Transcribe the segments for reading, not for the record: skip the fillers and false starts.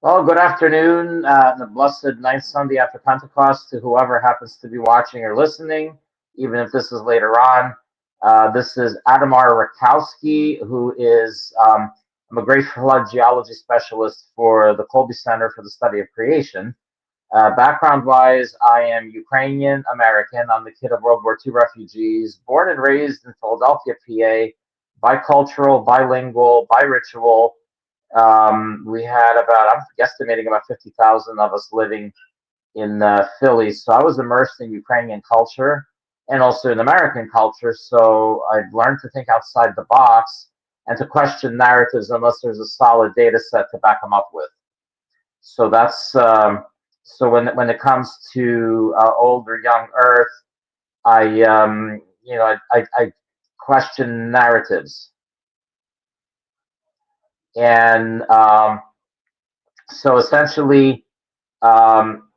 Well, good afternoon, the blessed ninth Sunday after Pentecost to whoever happens to be watching or listening, even if this is later on. This is Adamar Rakowski, who is I'm a great flood geology specialist for the Colby Center for the Study of Creation. Background-wise, I am Ukrainian American. I'm the kid of World War II refugees, born and raised in Philadelphia, PA, bicultural, bilingual, biritual. We had about, I'm guesstimating about 50,000 of us living in Philly. So I was immersed in Ukrainian culture and also in American culture. So I've learned to think outside the box and to question narratives unless there's a solid data set to back them up with. So that's so when it comes to old or young Earth, I question narratives and so essentially. Um,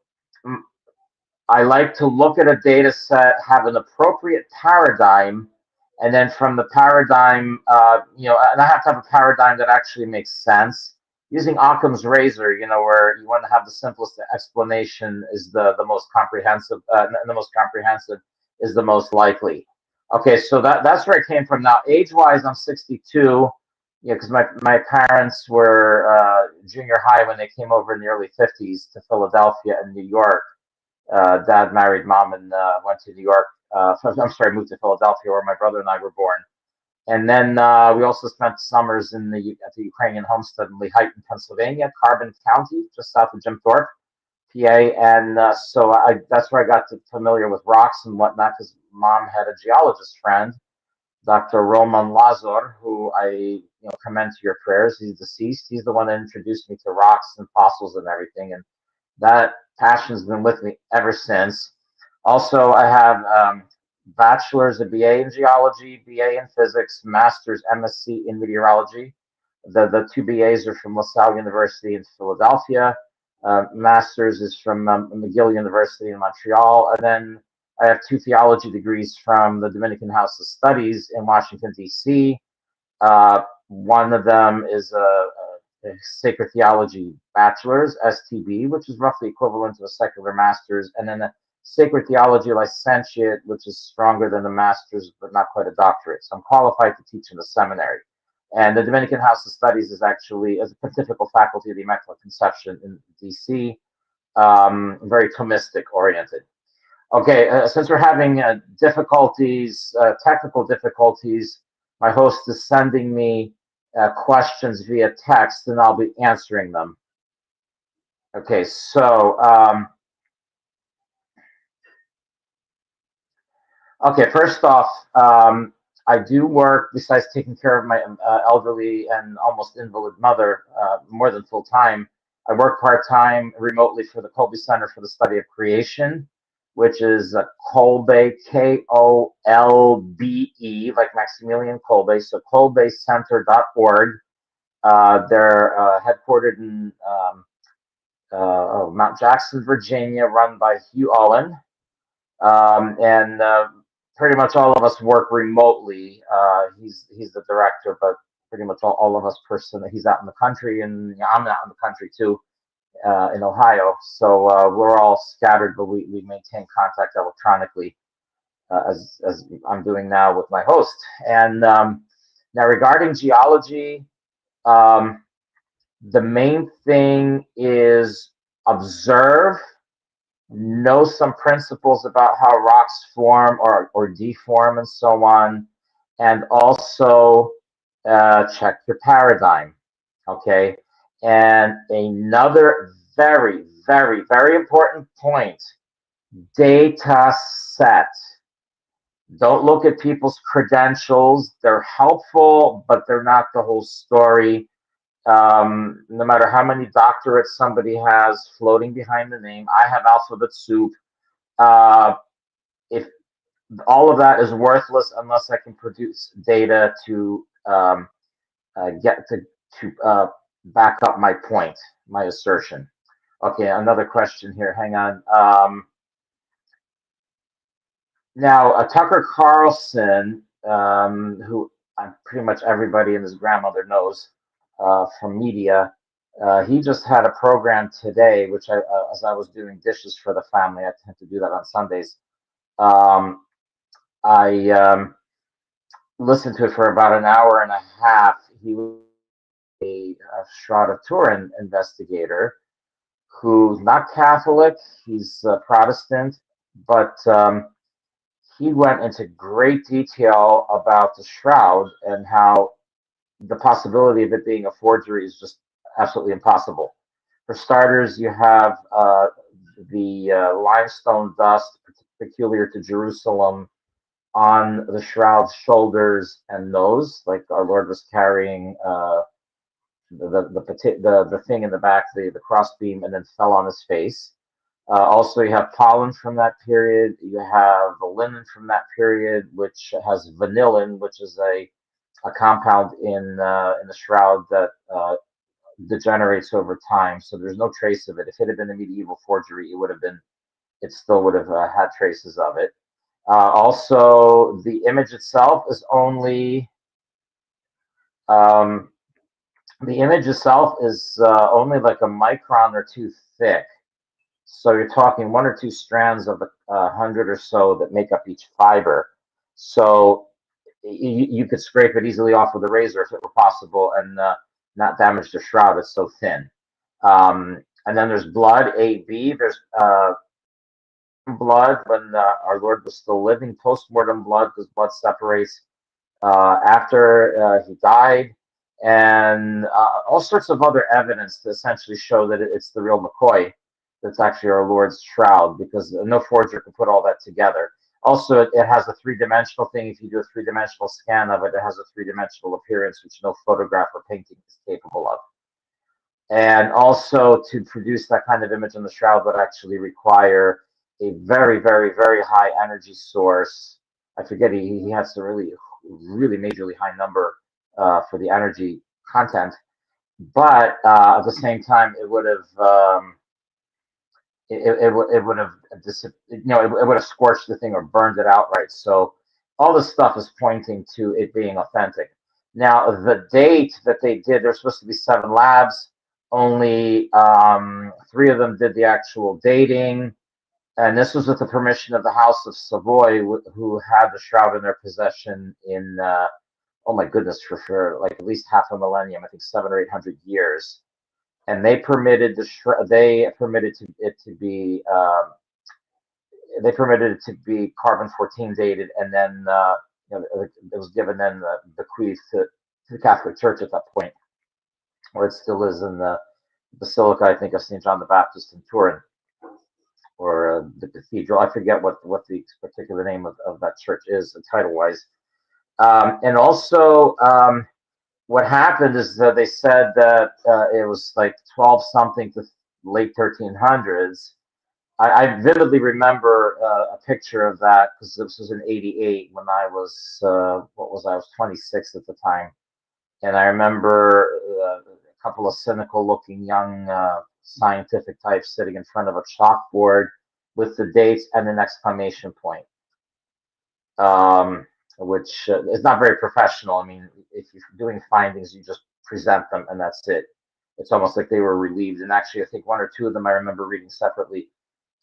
I like to look at a data set, have an appropriate paradigm, and then from the paradigm, and I have to have a paradigm that actually makes sense. Using Occam's razor, where you want to have the simplest explanation is the most comprehensive, and the most comprehensive is the most likely. Okay, so that's where I came from. Now, age-wise, I'm 62. Yeah, because my parents were junior high when they came over in the early 50s to Philadelphia and New York. Dad married mom and went to New York. I'm sorry, moved to Philadelphia where my brother and I were born. And then we also spent summers at the Ukrainian homestead in Lehighton, Pennsylvania, Carbon County, just south of Jim Thorpe, PA. And that's where I got familiar with rocks and whatnot because mom had a geologist friend, Dr. Roman Lazar, who I commend to your prayers. He's deceased. He's the one that introduced me to rocks and fossils and everything. And that passion's been with me ever since. Also, I have bachelor's, a BA in geology, BA in physics, master's, MSc in meteorology. The two BAs are from LaSalle University in Philadelphia. Master's is from McGill University in Montreal. And then I have two theology degrees from the Dominican House of Studies in Washington, D.C. One of them is a Sacred Theology Bachelor's, STB, which is roughly equivalent to a secular master's, and then a Sacred Theology Licentiate, which is stronger than a master's, but not quite a doctorate. So I'm qualified to teach in the seminary. And the Dominican House of Studies is actually as a pontifical faculty of the Immaculate Conception in DC, very Thomistic oriented. Okay, since we're having difficulties, technical difficulties, my host is sending me questions via text, and I'll be answering them. Okay, so first off, I do work besides taking care of my elderly and almost invalid mother more than full time. I work part time remotely for the Colby Center for the Study of Creation, which is Kolbe, Kolbe, like Maximilian Kolbe, so kolbecenter.org. They're headquartered in Mount Jackson, Virginia, run by Hugh Allen. And pretty much all of us work remotely. He's the director, but pretty much all of us he's out in the country, and I'm out in the country too, in Ohio. So we're all scattered, but we maintain contact electronically, as I'm doing now with my host. And now regarding geology, um, the main thing is observe, know some principles about how rocks form or deform and so on, and also check your paradigm. Okay. And another very, very, very important point, data set. Don't look at people's credentials. They're helpful, but they're not the whole story. No matter how many doctorates somebody has floating behind the name, I have alphabet soup. Uh, if all of that is worthless unless I can produce data to get to back up my point, my assertion. Okay, another question here. Hang on. Now, Tucker Carlson, who pretty much everybody and his grandmother knows from media, He just had a program today, which as I was doing dishes for the family, I tend to do that on Sundays. Um, I listened to it for about an hour and a half. He was a Shroud of Turin investigator who's not Catholic. He's Protestant, but he went into great detail about the shroud and how the possibility of it being a forgery is just absolutely impossible. For starters, you have the limestone dust peculiar to Jerusalem on the shroud's shoulders and nose, like our Lord was carrying the thing in the back, the crossbeam, and then fell on his face. Also, you have pollen from that period. You have the linen from that period, which has vanillin, which is a compound in the shroud that degenerates over time. So there's no trace of it. If it had been a medieval forgery, it still would have had traces of it. Also, the image itself is um, only like a micron or two thick. So you're talking one or two strands of the 100 or so that make up each fiber. So you could scrape it easily off with a razor if it were possible and not damage the shroud. It's so thin. And then there's blood, AB. There's blood when our Lord was still living, post-mortem blood, because blood separates after he died, and all sorts of other evidence to essentially show that it's the real McCoy that's actually our Lord's shroud, because no forger could put all that together. Also, it has a three-dimensional thing. If you do a three-dimensional scan of it, it has a three-dimensional appearance, which no photograph or painting is capable of. And also, to produce that kind of image on the shroud would actually require a very, very, very high energy source. I forget, he has a really, really majorly high number for the energy content, but at the same time, it would have it would have it would have scorched the thing or burned it outright. So all this stuff is pointing to it being authentic. Now the date that they did, there's supposed to be 7 labs. Only 3 of them did the actual dating, and this was with the permission of the House of Savoy, who had the shroud in their possession in oh my goodness, for like at least half a millennium, I think 700 or 800 years, and they permitted it to be carbon 14 dated, and then it was given then bequeathed to the Catholic Church at that point, where it still is in the Basilica, I think, of St. John the Baptist in Turin, or the cathedral. I forget what the particular name of that church is, title wise. And also, what happened is that they said that it was like 12 something to late 1300s. I vividly remember a picture of that because this was in '88 when I was I was 26 at the time, and I remember a couple of cynical-looking young scientific types sitting in front of a chalkboard with the dates and an exclamation point, which is not very professional. I mean, if you're doing findings, you just present them and that's it. It's almost like they were relieved. And actually, I think 1 or 2 of them I remember reading separately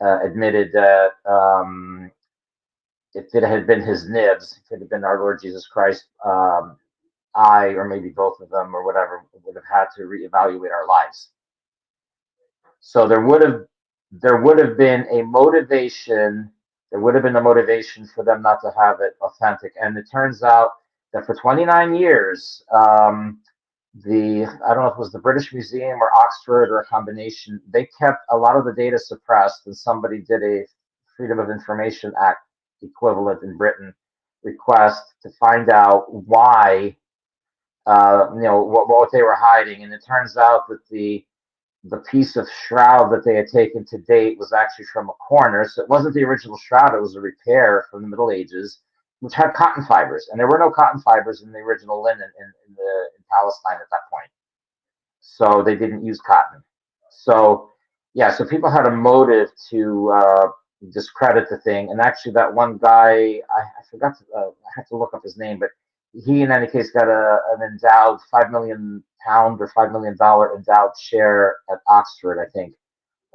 admitted that if it had been his nibs, if it had been our Lord Jesus Christ, I, or maybe both of them or whatever, would have had to reevaluate our lives. So there would have been a motivation. There would have been a motivation for them not to have it authentic. And it turns out that for 29 years, I don't know if it was the British Museum or Oxford or a combination, they kept a lot of the data suppressed, and somebody did a Freedom of Information Act equivalent in Britain request to find out why, what they were hiding. And it turns out that the piece of shroud that they had taken to date was actually from a corner. So it wasn't the original shroud, it was a repair from the Middle Ages, which had cotton fibers. And there were no cotton fibers in the original linen in Palestine at that point. So they didn't use cotton. So, yeah, so people had a motive to discredit the thing. And actually, that one guy, I forgot I had to look up his name, but he, in any case, got an endowed £5 million or $5 million endowed chair at Oxford, I think,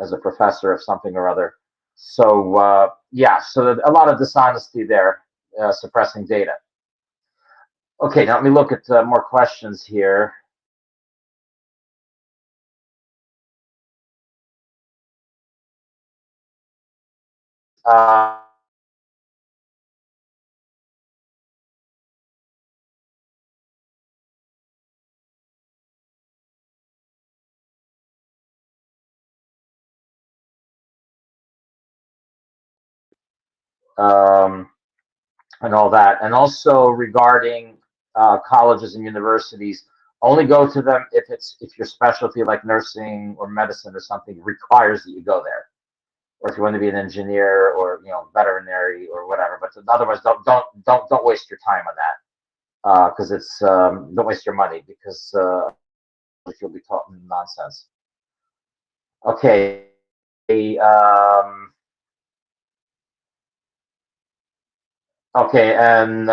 as a professor of something or other. So yeah, so a lot of dishonesty there, suppressing data. Okay, now let me look at more questions here. Uh, um, and all that, and also regarding colleges and universities, only go to them if your specialty, like nursing or medicine or something, requires that you go there, or if you want to be an engineer or veterinary or whatever. But otherwise, don't waste your time on that, because it's don't waste your money, because you'll be taught nonsense. Okay. Um, okay, and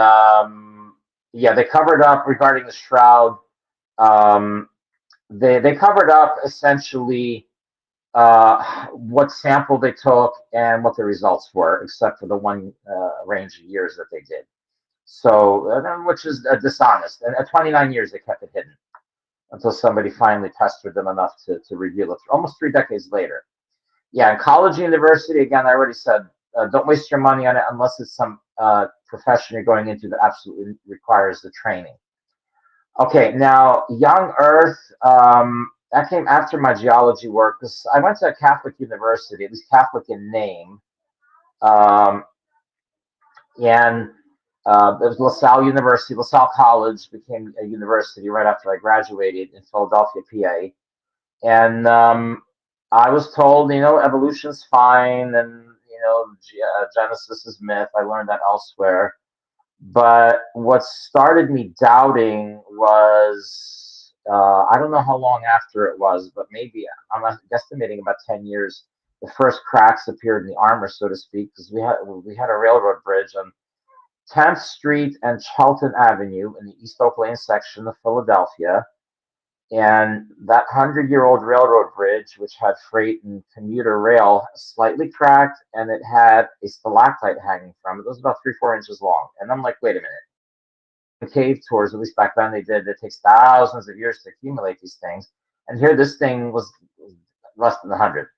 yeah, they covered up regarding the shroud. Um, they covered up essentially what sample they took and what the results were, except for the one range of years that they did. So, which is dishonest. And at 29 years, they kept it hidden until somebody finally pestered them enough to reveal it. Almost 3 decades later. Yeah, in college, university, again, I already said, don't waste your money on it unless it's some profession you're going into that absolutely requires the training. Okay, now Young Earth, that came after my geology work. Because I went to a Catholic university, at least Catholic in name, um, and it was LaSalle University. LaSalle College became a university right after I graduated in Philadelphia, PA. And I was told, evolution's fine, and Genesis is myth. I learned that elsewhere. But what started me doubting was, I don't know how long after it was, but maybe I'm estimating about 10 years. The first cracks appeared in the armor, so to speak, because we had a railroad bridge on 10th Street and Charlton Avenue in the East Oak Lane section of Philadelphia. And that 100-year-old railroad bridge, which had freight and commuter rail, slightly cracked, and it had a stalactite hanging from it. It was about 3, 4 inches long. And I'm like, wait a minute. The cave tours, at least back then they did, it takes thousands of years to accumulate these things. And here this thing was less than 100.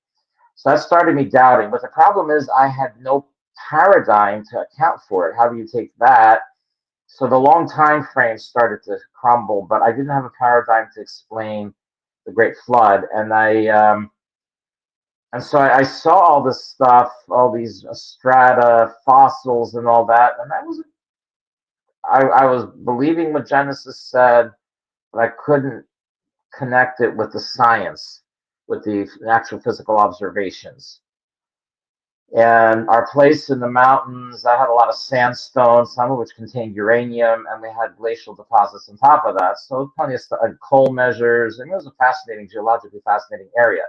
So that started me doubting. But the problem is I had no paradigm to account for it. How do you take that? So the long time frame started to crumble, but I didn't have a paradigm to explain the Great Flood, and so I saw all this stuff, all these strata, fossils, and all that, and I was believing what Genesis said, but I couldn't connect it with the science, with the actual physical observations. And our place in the mountains, I had a lot of sandstone, some of which contained uranium, and we had glacial deposits on top of that. So plenty of stuff, and coal measures, and it was a fascinating, geologically fascinating area.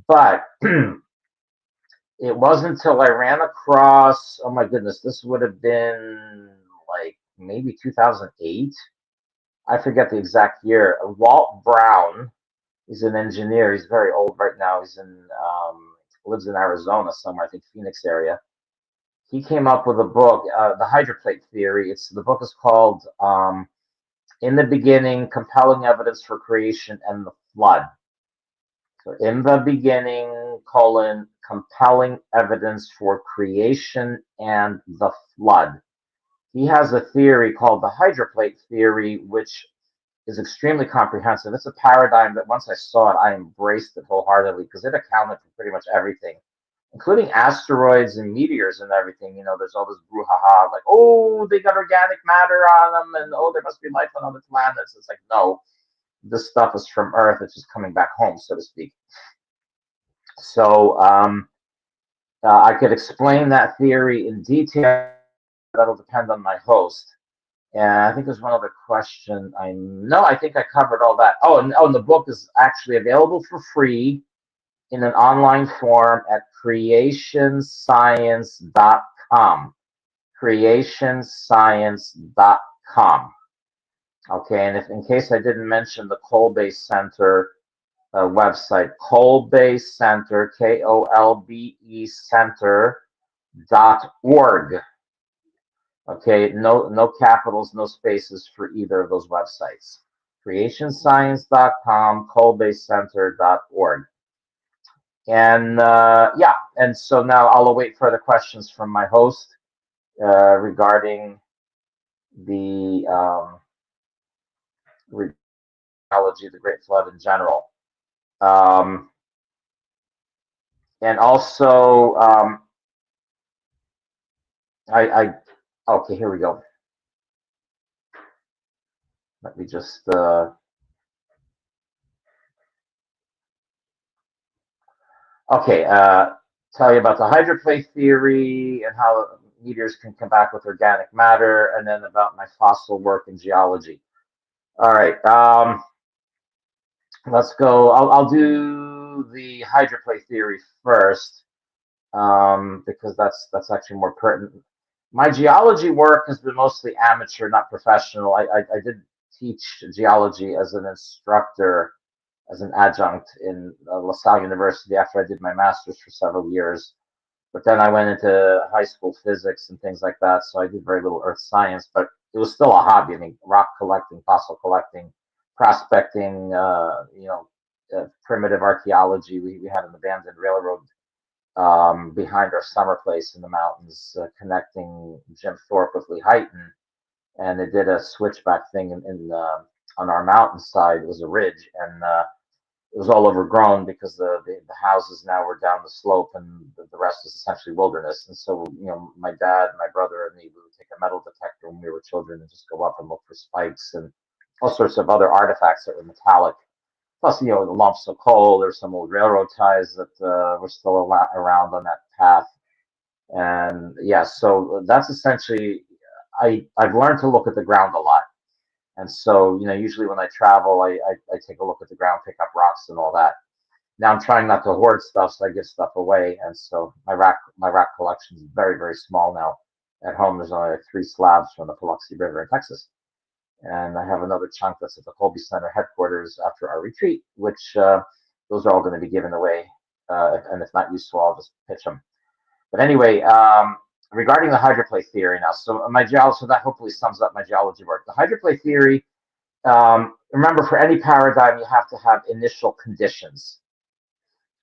But it wasn't until I ran across, oh my goodness, this would have been like maybe 2008. I forget the exact year. Walt Brown, he's an engineer. He's very old right now. Lives in Arizona somewhere, I think Phoenix area. He came up with a book, the hydroplate theory. The book is called "In the Beginning: Compelling Evidence for Creation and the Flood." So, in the beginning, compelling evidence for creation and the flood. He has a theory called the hydroplate theory, which is extremely comprehensive. It's a paradigm that once I saw it, I embraced it wholeheartedly because it accounted for pretty much everything, including asteroids and meteors and everything. There's all this brouhaha, like, oh, they got organic matter on them, and oh, there must be life on other planets. It's like, no, this stuff is from Earth. It's just coming back home, so to speak. So I could explain that theory in detail. That'll depend on my host. And I think there's one other question. I think I covered all that. And the book is actually available for free in an online form at creationscience.com. Creationscience.com. Okay, and if in case I didn't mention the Kolbe Center website, Kolbe Center, KOLBE Center.org. Okay, no capitals, no spaces for either of those websites. Creationscience.com, KolbeCenter.org. And yeah, and so now I'll await further questions from my host regarding the geology of the Great Flood in general. Um, and also, I okay, here we go. Let me just okay, tell you about the hydroplate theory and how meteors can come back with organic matter, and then about my fossil work in geology. All right, let's go. I'll do the hydroplate theory first, because that's actually more pertinent. My geology work has been mostly amateur, not professional. I did teach geology as an instructor, as an adjunct in La Salle University after I did my master's for several years. But then I went into high school physics and things like that, so I did very little earth science, but it was still a hobby. I mean, rock collecting, fossil collecting, prospecting, primitive archaeology. We had an abandoned railroad behind our summer place in the mountains, connecting Jim Thorpe with Lehighton, and they did a switchback thing in on our mountainside. It was a ridge, and it was all overgrown because the houses now were down the slope, and the rest is essentially wilderness. And so, my dad, my brother, and me, we would take a metal detector when we were children and just go up and look for spikes and all sorts of other artifacts that were metallic. Plus, the lumps of coal. There's some old railroad ties that were still around on that path. And yeah, so that's essentially, I've learned to look at the ground a lot. And so, usually when I travel, I take a look at the ground, pick up rocks and all that. Now I'm trying not to hoard stuff, so I give stuff away. And so my rock collection is very, very small now. At home, there's only like 3 slabs from the Paluxy River in Texas. And I have another chunk that's at the Colby Center headquarters after our retreat, which those are all going to be given away. And if not useful, I'll just pitch them. But anyway, regarding the hydroplate theory now, so that hopefully sums up my geology work. The hydroplate theory, remember, for any paradigm, you have to have initial conditions.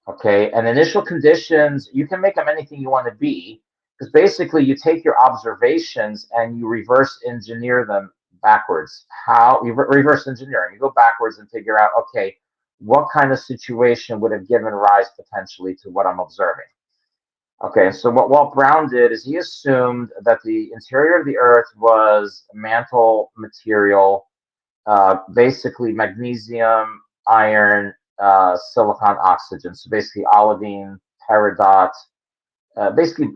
Okay, and initial conditions, you can make them anything you want to be, because basically you take your observations and you reverse engineer them backwards. How you reverse engineering? You go backwards and figure out, okay, what kind of situation would have given rise potentially to what I'm observing? Okay, so what Walt Brown did is he assumed that the interior of the Earth was mantle material, basically magnesium, iron, silicon, oxygen. So basically olivine, peridot, basically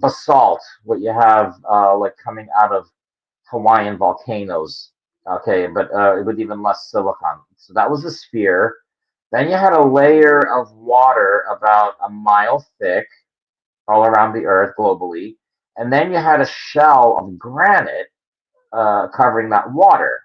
basalt, what you have like coming out of Hawaiian volcanoes. Okay, but with even less silicon. So that was the sphere. Then you had a layer of water about a mile thick all around the Earth globally. And then you had a shell of granite covering that water.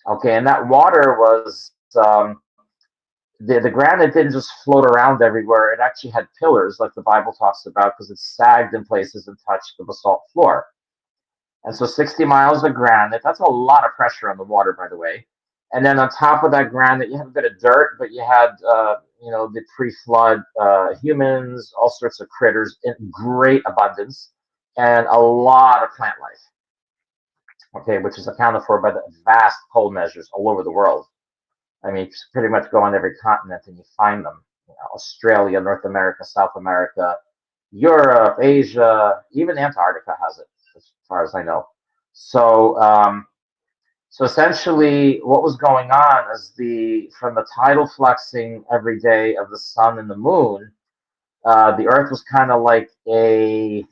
Okay, and that water was the granite didn't just float around everywhere. It actually had pillars, like the Bible talks about, because it sagged in places and touched the basalt floor. And so 60 miles of granite, that's a lot of pressure on the water, by the way. And then on top of that granite, you have a bit of dirt, but you had, the pre-flood humans, all sorts of critters in great abundance, and a lot of plant life, okay, which is accounted for by the vast coal measures all over the world. I mean, you pretty much go on every continent and you find them. Australia, North America, South America, Europe, Asia, even Antarctica has it, as far as I know. So essentially, what was going on is from the tidal flexing every day of the sun and the moon, the Earth was kind of like a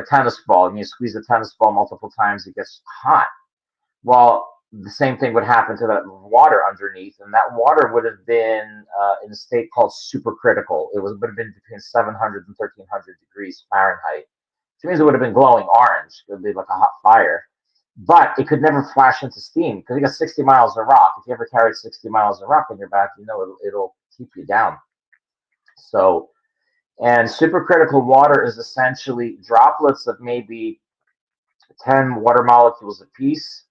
tennis ball. And you squeeze a tennis ball multiple times, it gets hot. Well, the same thing would happen to that water underneath, and that water would have been in a state called supercritical. Would have been between 700 and 1300 degrees Fahrenheit, which means it would have been glowing orange. It would be like a hot fire. but it could never flash into steam because you got 60 miles of rock. If you ever carried 60 miles of rock on your back, it'll keep you down. So, and supercritical water is essentially droplets of maybe 10 water molecules apiece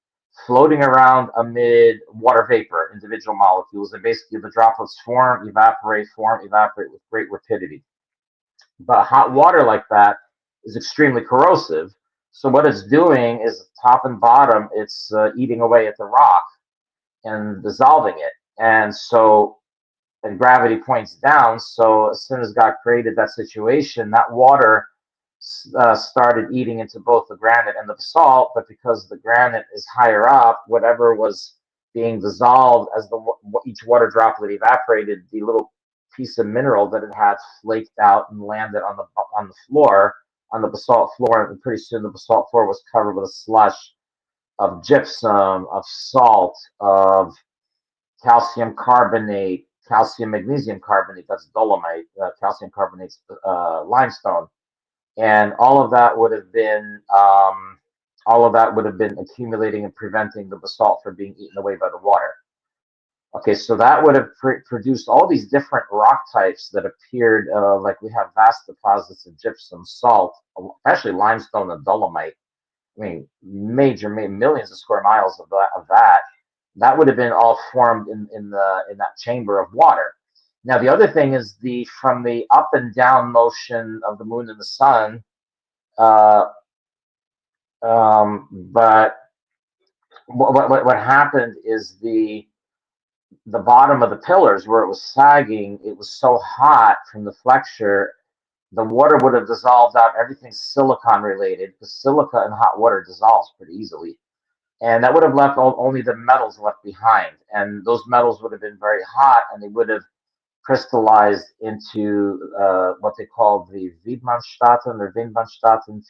floating around amid water vapor, individual molecules, and basically the droplets form, evaporate with great rapidity. But hot water like that is extremely corrosive. So what it's doing is top and bottom, it's eating away at the rock and dissolving it. And gravity points down. So as soon as God created that situation, that water started eating into both the granite and the basalt. But because the granite is higher up, whatever was being dissolved as each water droplet evaporated, the little piece of mineral that it had flaked out and landed on the floor, on the basalt floor, and pretty soon the basalt floor was covered with a slush of gypsum, of salt, of calcium carbonate, calcium magnesium carbonate, that's dolomite, calcium carbonate's limestone, and all of that would have been accumulating and preventing the basalt from being eaten away by the water. Okay, so that would have produced all these different rock types that appeared, like we have vast deposits of gypsum, salt, especially limestone and dolomite. I mean, major millions of square miles of that. That would have been all formed in that chamber of water. Now the other thing is from the up and down motion of the moon and the sun. Uh, but what happened is the bottom of the pillars where it was sagging, it was so hot from the flexure, the water would have dissolved out everything silicon related, because silica in hot water dissolves pretty easily. And that would have left only the metals left behind. And those metals would have been very hot, and they would have crystallized into what they call the Widmanstätten or Windmanstätten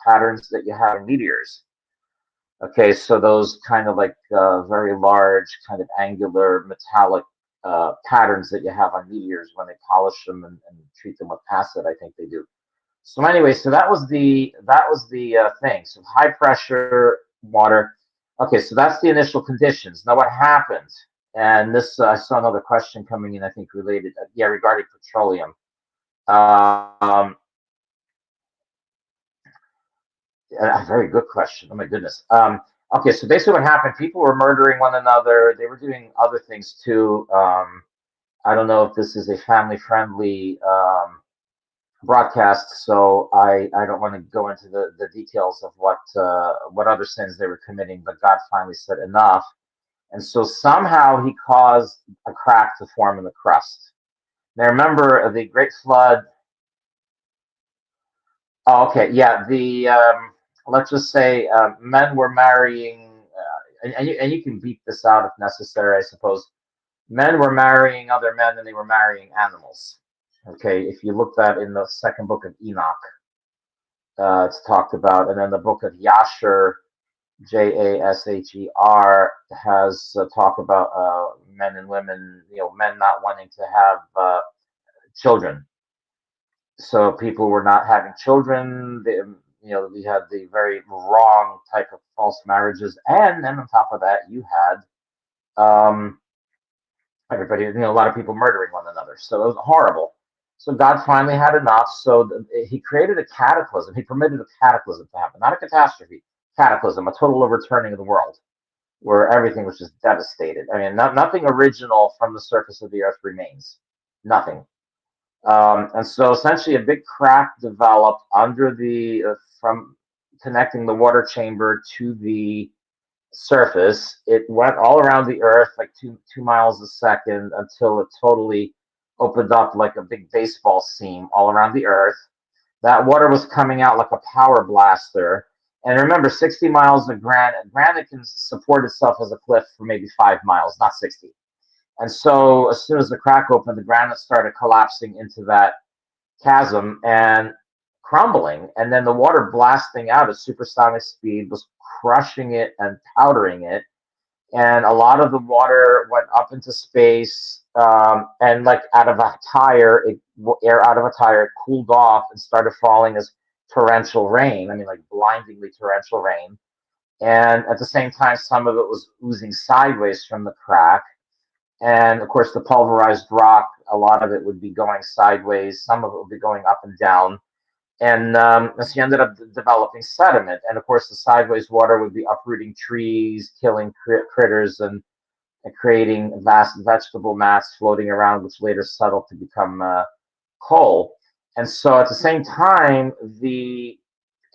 patterns that you have in meteors. Okay, so those kind of like very large, kind of angular, metallic patterns that you have on meteors when they polish them and treat them with acid, I think they do. So anyway, so that was the thing. So high pressure water. Okay, so that's the initial conditions. Now what happened? And this I saw another question coming in, I think related, yeah, regarding petroleum. Um, a very good question. Oh my goodness. Okay, so basically what happened? People were murdering one another. They were doing other things too. I don't know if this is a family-friendly broadcast, so I don't want to go into the details of what other sins they were committing. But God finally said enough, and so somehow He caused a crack to form in the crust. Now remember the Great Flood. Oh, okay, yeah. The let's just say men were marrying, and you can beat this out if necessary, I suppose. Men were marrying other men, and they were marrying animals. Okay, if you look that in the second book of Enoch, it's talked about, and then the book of Yasher, Jasher, has talk about men and women, men not wanting to have children. So people were not having children. We had the very wrong type of false marriages, and then on top of that, you had everybody, a lot of people murdering one another. So it was horrible. So God finally had enough. So He created a cataclysm. He permitted a cataclysm to happen, not a catastrophe, cataclysm, a total overturning of the world, where everything was just devastated. I mean, nothing original from the surface of the earth remains. Nothing. And so essentially a big crack developed under from connecting the water chamber to the surface. It went all around the earth like 2 miles a second until it totally opened up like a big baseball seam all around the earth. That water was coming out like a power blaster. And remember, 60 miles of granite. Granite can support itself as a cliff for maybe 5 miles, not 60. And so as soon as the crack opened, the granite started collapsing into that chasm and crumbling. And then the water blasting out at supersonic speed was crushing it and powdering it. And a lot of the water went up into space, and like out of a tire, air out of a tire, it cooled off and started falling as torrential rain. I mean, like blindingly torrential rain. And at the same time, some of it was oozing sideways from the crack. And of course, the pulverized rock, a lot of it would be going sideways, some of it would be going up and down. And so you ended up developing sediment. And of course, the sideways water would be uprooting trees, killing critters, and creating vast vegetable mats floating around, which later settled to become coal. And so at the same time, the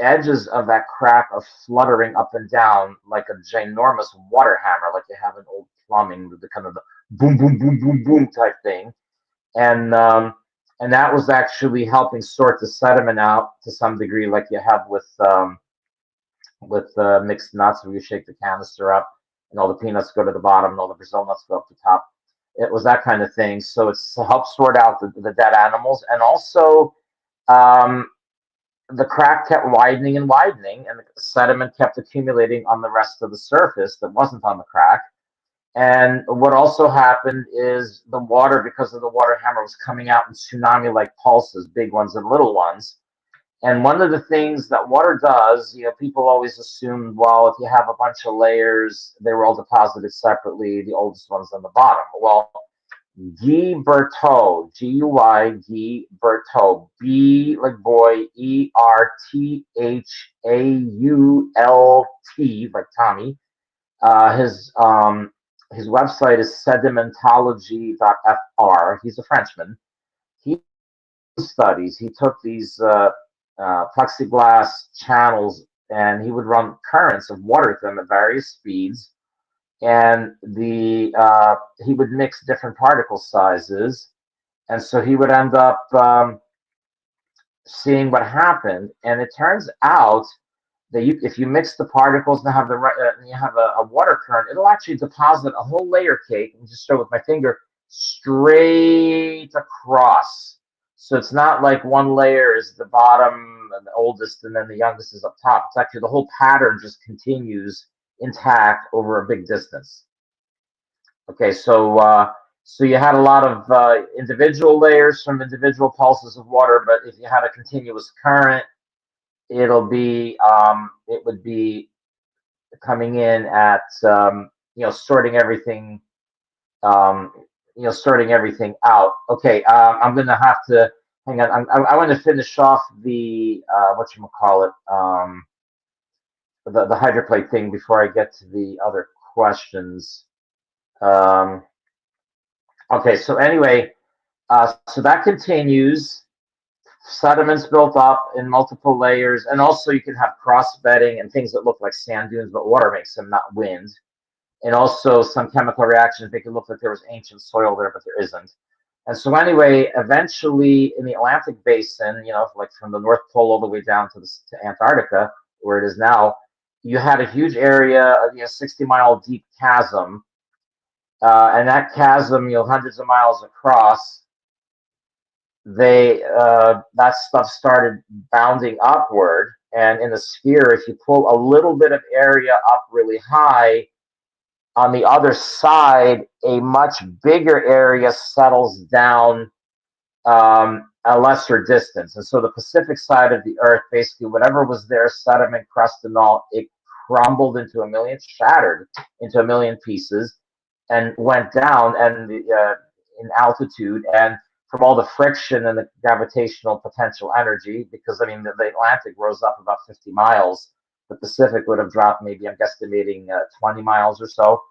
edges of that crack are fluttering up and down like a ginormous water hammer, like you have in old plumbing, with the kind of the boom, boom, boom, boom, boom type thing. And and that was actually helping sort the sediment out to some degree, like you have with mixed nuts, where you shake the canister up and all the peanuts go to the bottom and all the Brazil nuts go up the top. It was that kind of thing. So it's to help sort out the dead animals, and also um, the crack kept widening and widening, and the sediment kept accumulating on the rest of the surface that wasn't on the crack. And what also happened is the water, because of the water hammer, was coming out in tsunami like pulses, big ones and little ones. And one of the things that water does, people always assume, well, if you have a bunch of layers, they were all deposited separately, the oldest one's on the bottom. Well, Guy Berthaud, Guy, Guy Berthaud, B like boy, Erthault, like Tommy. His website is sedimentology.fr. He's a Frenchman. He studies. He took these plexiglass channels, and he would run currents of water through them at various speeds, and the he would mix different particle sizes, and so he would end up seeing what happened. And it turns out that if you mix the particles and have you have a water current, it'll actually deposit a whole layer cake. And just show with my finger straight across. So it's not like one layer is the bottom and the oldest, and then the youngest is up top. It's actually the whole pattern just continues intact over a big distance. Okay, so you had a lot of individual layers from individual pulses of water, but if you had a continuous current, it would be coming in at sorting everything sorting everything out. Okay, I'm gonna have to hang on. I want to finish off the what you call it, the hydroplate thing before I get to the other questions. Um, okay, so anyway, so that continues. Sediments built up in multiple layers, and also you can have cross bedding and things that look like sand dunes, but water makes them, not wind. And also some chemical reactions make it look like there was ancient soil there, but there isn't. And so anyway, eventually in the Atlantic basin, like from the North Pole all the way down to Antarctica, where it is now, you had a huge area, 60-mile deep chasm, and that chasm, hundreds of miles across. That stuff started bounding upward, and in the sphere, if you pull a little bit of area up really high, on the other side, a much bigger area settles down a lesser distance. And so the Pacific side of the Earth, basically whatever was there, sediment, crust, and all, it crumbled shattered into a million pieces, and went down and in altitude, and from all the friction and the gravitational potential energy, because the Atlantic rose up about 50 miles, the Pacific would have dropped maybe, I'm guesstimating, 20 miles or so.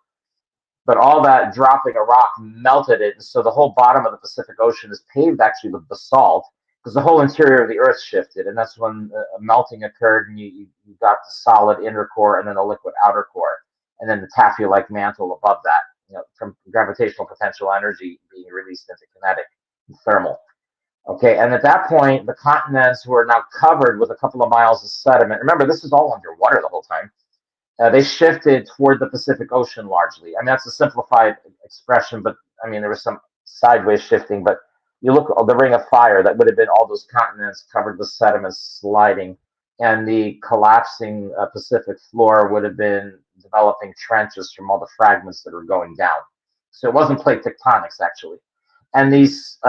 But all that dropping a rock melted it, and so the whole bottom of the Pacific Ocean is paved actually with basalt, because the whole interior of the Earth shifted, and that's when melting occurred, and you got the solid inner core and then the liquid outer core, and then the taffy-like mantle above that, from gravitational potential energy being released into kinetic and thermal. Okay, and at that point, the continents were now covered with a couple of miles of sediment. Remember, this is all underwater the whole time. They shifted toward the Pacific Ocean largely. That's a simplified expression, but there was some sideways shifting. But you look at the Ring of Fire, that would have been all those continents covered with sediments sliding, and the collapsing Pacific floor would have been developing trenches from all the fragments that were going down. So it wasn't plate tectonics, actually. And these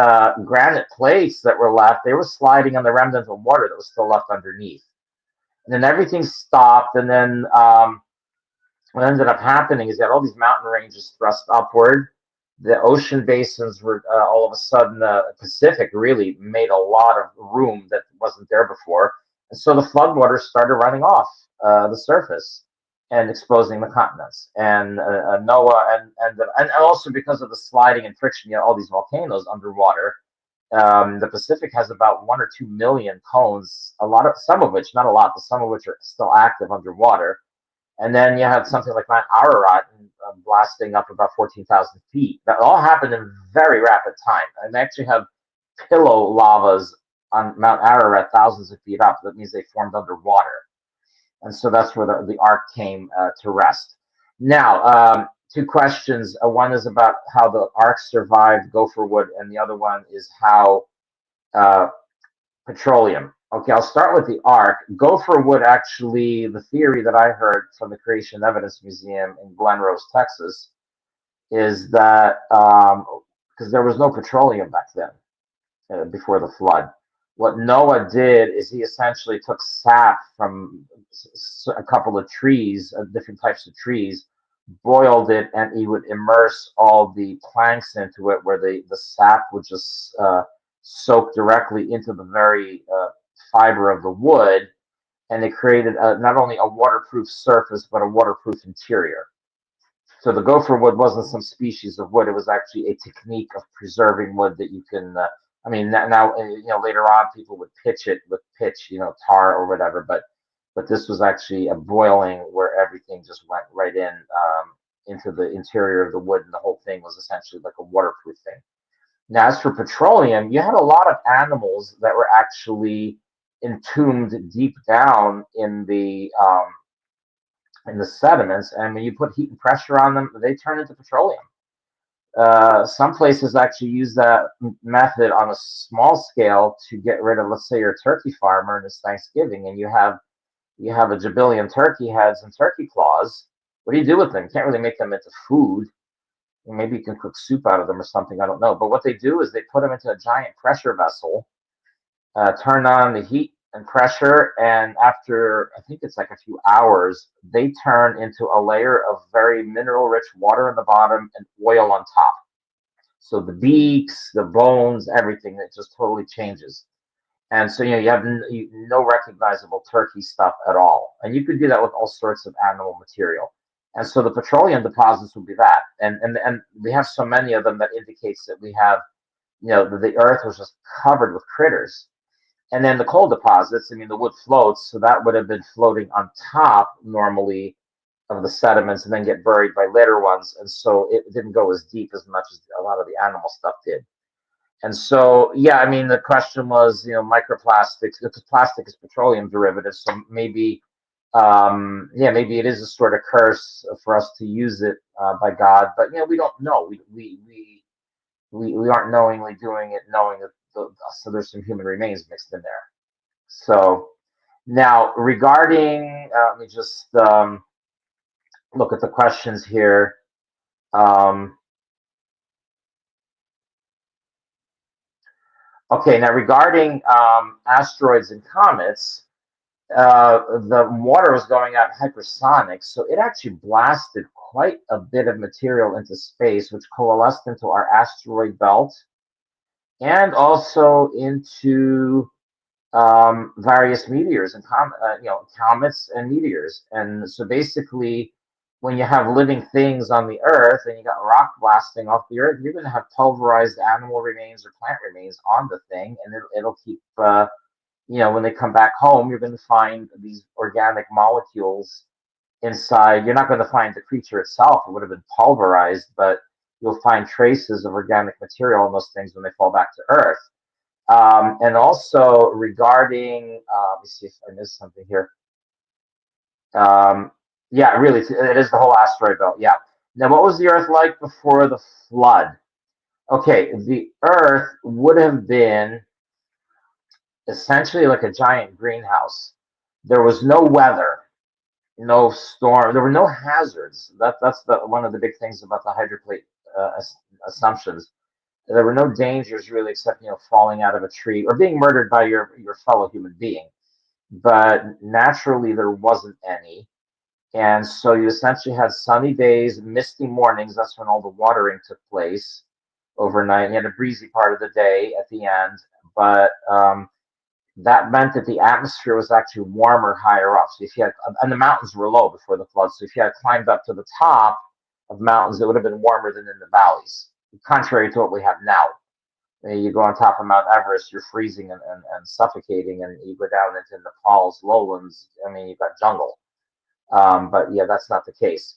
granite plates that were left, they were sliding on the remnant of water that was still left underneath. And then everything stopped, and then what ended up happening is that all these mountain ranges thrust upward. The ocean basins were all of a sudden, Pacific really made a lot of room that wasn't there before. And so the floodwaters started running off the surface and exposing the continents. And Noah, and also because of the sliding and friction, all these volcanoes underwater. The Pacific has about 1 or 2 million cones, a lot of some of which, not a lot, but some of which are still active underwater. And then you have something like Mount Ararat blasting up about 14,000 feet. That all happened in very rapid time. And they actually have pillow lavas on Mount Ararat thousands of feet up. That means they formed underwater. And so that's where the ark came to rest. Now, two questions. One is about how the ark survived gopher wood, and the other one is how uh, petroleum. Okay, I'll start with the ark. Gopher wood, actually, the theory that I heard from the Creation Evidence Museum in Glen Rose, Texas, is that because there was no petroleum back then, before the flood, what Noah did is he essentially took sap from a couple of trees, different types of trees, boiled it, and he would immerse all the planks into it, where the sap would just soak directly into the very fiber of the wood, and it created not only a waterproof surface but a waterproof interior. So the gopher wood wasn't some species of wood; it was actually a technique of preserving wood that you can. I mean, now later on people would pitch it with pitch, tar or whatever, but this was actually a boiling where everything just went right into the interior of the wood, and the whole thing was essentially like a waterproof thing. Now, as for petroleum, you had a lot of animals that were actually entombed deep down in the sediments, and when you put heat and pressure on them, they turn into petroleum. Some places actually use that method on a small scale to get rid of, let's say, you're a turkey farmer and it's Thanksgiving, and you have a jabillion turkey heads and turkey claws. What do you do with them? You can't really make them into food. Maybe you can cook soup out of them or something. I don't know. But what they do is they put them into a giant pressure vessel, turn on the heat and pressure, and after I think it's like a few hours, they turn into a layer of very mineral rich water in the bottom and oil on top. So the beaks, the bones, everything, it just totally changes. And so you have no recognizable turkey stuff at all. And you could do that with all sorts of animal material. And so the petroleum deposits would be that. And we have so many of them that indicates that we have, the earth was just covered with critters. And then the coal deposits, I mean, the wood floats, so that would have been floating on top normally of the sediments and then get buried by later ones. And so it didn't go as deep as much as a lot of the animal stuff did. And so, yeah, I mean, the question was, microplastics, because plastic is petroleum derivatives. So maybe, maybe it is a sort of curse for us to use it by God. But, we don't know. We aren't knowingly doing it, knowing that so there's some human remains mixed in there. So now regarding, let me just look at the questions here. Okay, now regarding asteroids and comets, the water was going out hypersonic, so it actually blasted quite a bit of material into space, which coalesced into our asteroid belt and also into various meteors and comets and meteors. And so basically, when you have living things on the Earth and you got rock blasting off the Earth, you're going to have pulverized animal remains or plant remains on the thing, and it'll keep. When they come back home, you're going to find these organic molecules inside. You're not going to find the creature itself; it would have been pulverized, but you'll find traces of organic material in those things when they fall back to Earth. And also regarding, let me see if I missed something here. Yeah, really, it is the whole asteroid belt. Yeah. Now, what was the Earth like before the flood? Okay, the Earth would have been essentially like a giant greenhouse. There was no weather, no storm. There were no hazards. That's one of the big things about the hydroplate assumptions. There were no dangers really, except falling out of a tree or being murdered by your fellow human being. But naturally, there wasn't any. And so you essentially had sunny days, misty mornings. That's when all the watering took place overnight. And you had a breezy part of the day at the end, but that meant that the atmosphere was actually warmer higher up. So if you had, and the mountains were low before the flood. So if you had climbed up to the top of mountains, it would have been warmer than in the valleys, contrary to what we have now. You go on top of Mount Everest, you're freezing and suffocating, and you go down into Nepal's lowlands. I mean, you've got jungle. But yeah, that's not the case.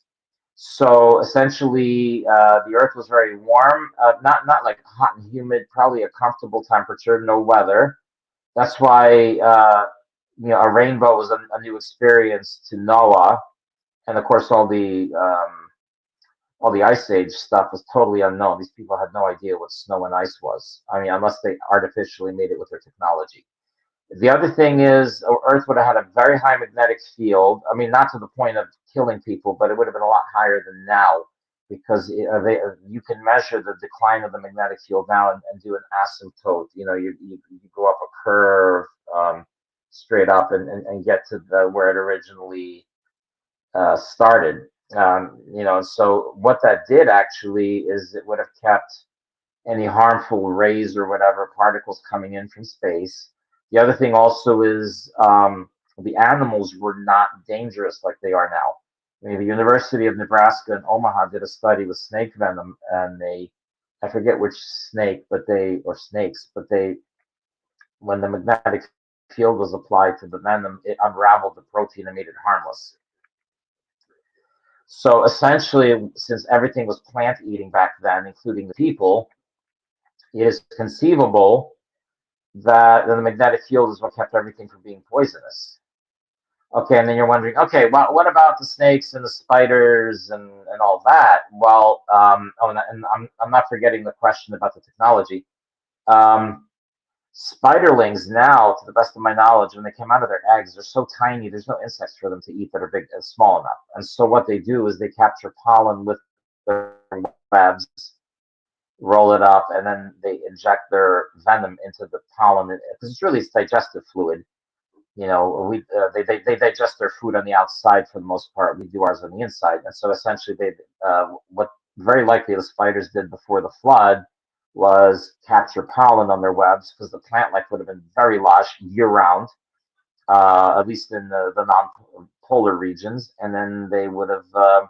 So essentially, the Earth was very warm, not like hot and humid, probably a comfortable temperature, no weather. That's why a rainbow was a new experience to Noah, and of course all the ice age stuff was totally unknown. These people had no idea what snow and ice was. I mean, unless they artificially made it with their technology. The other thing is, Earth would have had a very high magnetic field. I mean, not to the point of killing people, but it would have been a lot higher than now because you can measure the decline of the magnetic field now and do an asymptote. You go up a curve straight up and get to where it originally started. And so what that did actually is it would have kept any harmful rays or whatever particles coming in from space. The other thing also is the animals were not dangerous like they are now. I mean, the University of Nebraska in Omaha did a study with snake venom, and I forget which snake, or snakes, but when the magnetic field was applied to the venom, it unraveled the protein and made it harmless. So essentially, since everything was plant eating back then, including the people, it is conceivable that the magnetic field is what kept everything from being poisonous. Okay, and then you're wondering, okay, well, what about the snakes and the spiders and all that? Well, and I'm not forgetting the question about the technology. Um, Spiderlings now, to the best of my knowledge, when they come out of their eggs, they're so tiny, there's no insects for them to eat that are big and small enough. And so what they do is they capture pollen with their webs, roll it up, and then they inject their venom into the pollen because it's digestive fluid. They digest their food on the outside for the most part. We do ours on the inside, and so essentially what very likely the spiders did before the flood was capture pollen on their webs because the plant life would have been very lush year round, at least in the non-polar regions, and then they would have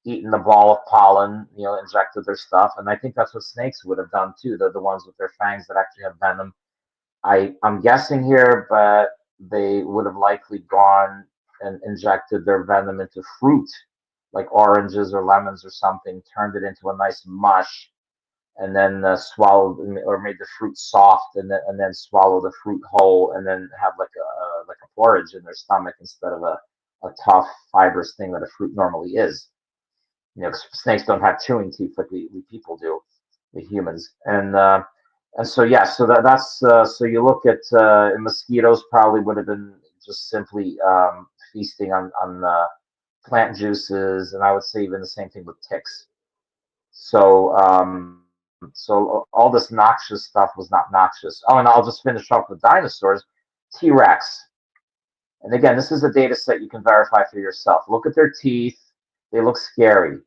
eaten the ball of pollen, injected their stuff, and I think that's what snakes would have done too. They're the ones with their fangs that actually have venom. I'm guessing here, but they would have likely gone and injected their venom into fruit, like oranges or lemons or something, turned it into a nice mush, and then swallowed or made the fruit soft, and then swallow the fruit whole, and then have like a porridge in their stomach instead of a tough fibrous thing that a fruit normally is. Snakes don't have chewing teeth like we people do, the humans, and so yeah, so that's so you look at mosquitoes probably would have been just simply feasting on plant juices, and I would say even the same thing with ticks. So all this noxious stuff was not noxious. Oh, and I'll just finish off with dinosaurs. T-Rex, and again, this is a data set you can verify for yourself. Look at their teeth; they look scary.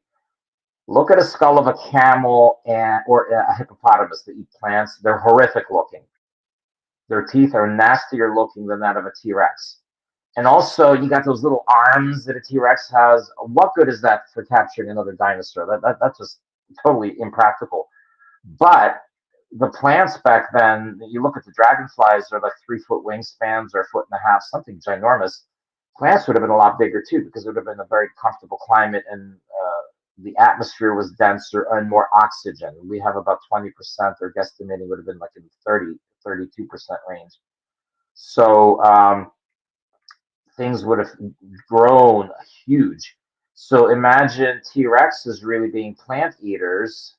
Look at a skull of a camel or a hippopotamus that eat plants. They're horrific looking. Their teeth are nastier looking than that of a T-Rex. And also, you got those little arms that a T-Rex has. What good is that for capturing another dinosaur? That's just totally impractical. But the plants back then, you look at the dragonflies, they're like 3 foot wingspans or a foot and a half, something ginormous. Plants would have been a lot bigger too because it would have been a very comfortable climate and the atmosphere was denser and more oxygen. We have about 20%, they're guesstimating would have been like in 32% range. So things would have grown huge. So imagine T Rexes really being plant eaters,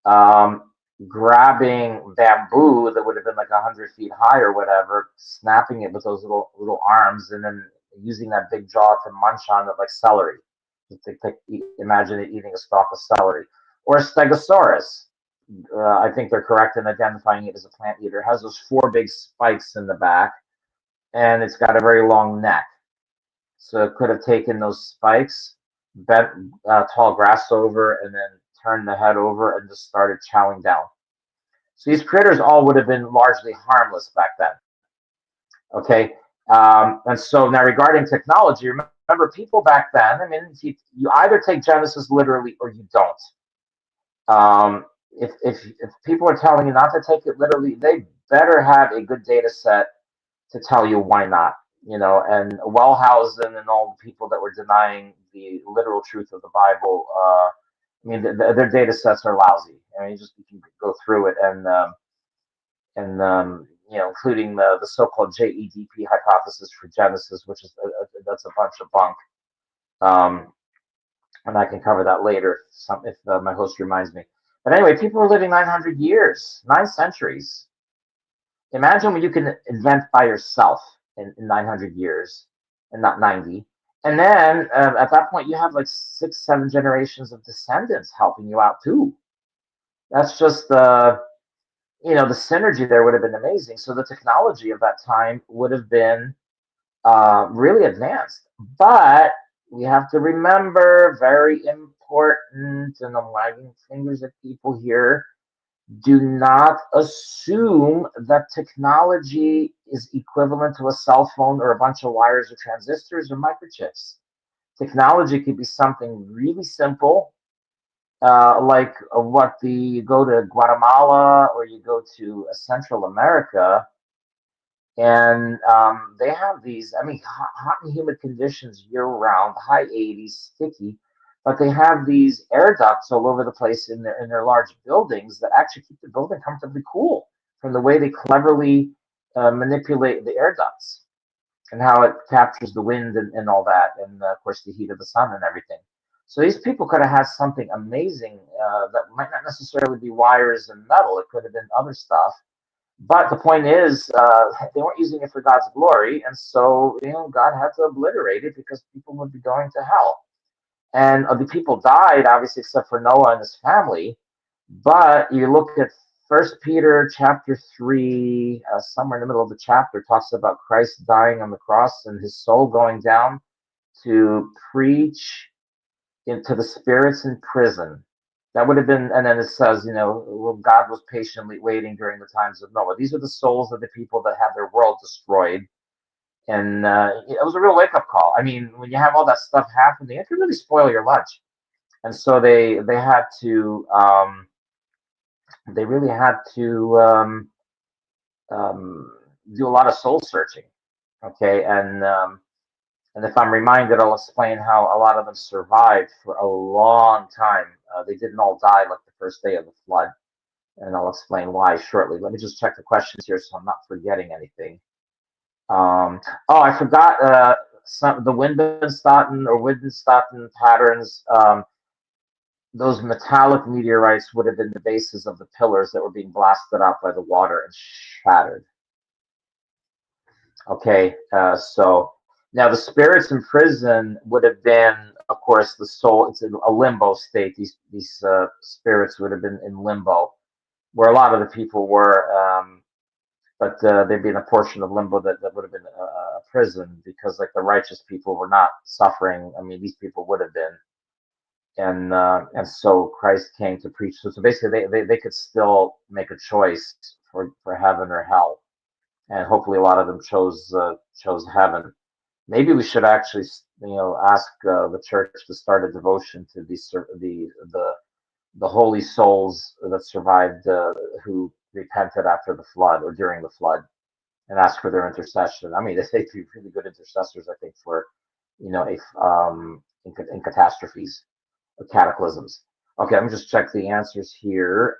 um, grabbing bamboo that would have been like 100 feet high or whatever, snapping it with those little arms, and then using that big jaw to munch on it like celery. Imagine it eating a stalk of celery, or a Stegosaurus. I think they're correct in identifying it as a plant eater. It has those 4 big spikes in the back, and it's got a very long neck. So it could have taken those spikes, bent tall grass over, and then turned the head over and just started chowing down. So these critters all would have been largely harmless back then. Okay. And so now regarding technology, remember people back then, I mean, you either take Genesis literally or you don't. If people are telling you not to take it literally, they better have a good data set to tell you why not. And Wellhausen and all the people that were denying the literal truth of the Bible, I mean, their data sets are lousy. I mean, you can go through it and including the so-called JEDP hypothesis for Genesis, which is that's a bunch of bunk. Um, and I can cover that later if my host reminds me. But anyway, people are living 900 years, 9 centuries. Imagine what you can invent by yourself in 900 years and not 90. And then at that point, you have like 6, 7 generations of descendants helping you out too. That's just the synergy there would have been amazing. So the technology of that time would have been really advanced. But we have to remember, very important, and I'm wagging fingers at people here, do not assume that technology is equivalent to a cell phone or a bunch of wires or transistors or microchips. Technology could be something really simple, like what you go to Guatemala or you go to Central America, and they have these, I mean, hot and humid conditions year round, high 80s, sticky, but they have these air ducts all over the place in their large buildings that actually keep the building comfortably cool from the way they cleverly manipulate the air ducts and how it captures the wind and all that, and of course the heat of the sun and everything. So these people could have had something amazing that might not necessarily be wires and metal. It could have been other stuff, but the point is, they weren't using it for God's glory, and so God had to obliterate it because people would be going to hell. And the people died, obviously, except for Noah and his family. But you look at First Peter chapter 3, somewhere in the middle of the chapter, talks about Christ dying on the cross and his soul going down to preach into the spirits in prison. That would have been, and then it says, well, God was patiently waiting during the times of Noah. These are the souls of the people that had their world destroyed. And it was a real wake up call. I mean, when you have all that stuff happening, it can really spoil your lunch. And so they had to, they really had to do a lot of soul searching. Okay. And if I'm reminded, I'll explain how a lot of them survived for a long time. They didn't all die like the first day of the flood, and I'll explain why shortly. Let me just check the questions here so I'm not forgetting anything. Oh, I forgot the Windenstaten or Windenstaten patterns. Those metallic meteorites would have been the bases of the pillars that were being blasted out by the water and shattered. Okay, so now the spirits in prison would have been, of course, the soul. It's a limbo state. These spirits would have been in limbo, where a lot of the people were, but there'd been a portion of limbo that would have been a prison because, like, the righteous people were not suffering. I mean, these people would have been, and so Christ came to preach. So basically, they could still make a choice for heaven or hell, and hopefully, a lot of them chose heaven. Maybe we should actually, ask the church to start a devotion to the holy souls that survived, who repented after the flood or during the flood, and ask for their intercession. I mean, they'd be really good intercessors, I think, for if in catastrophes or cataclysms. Okay, let me just check the answers here.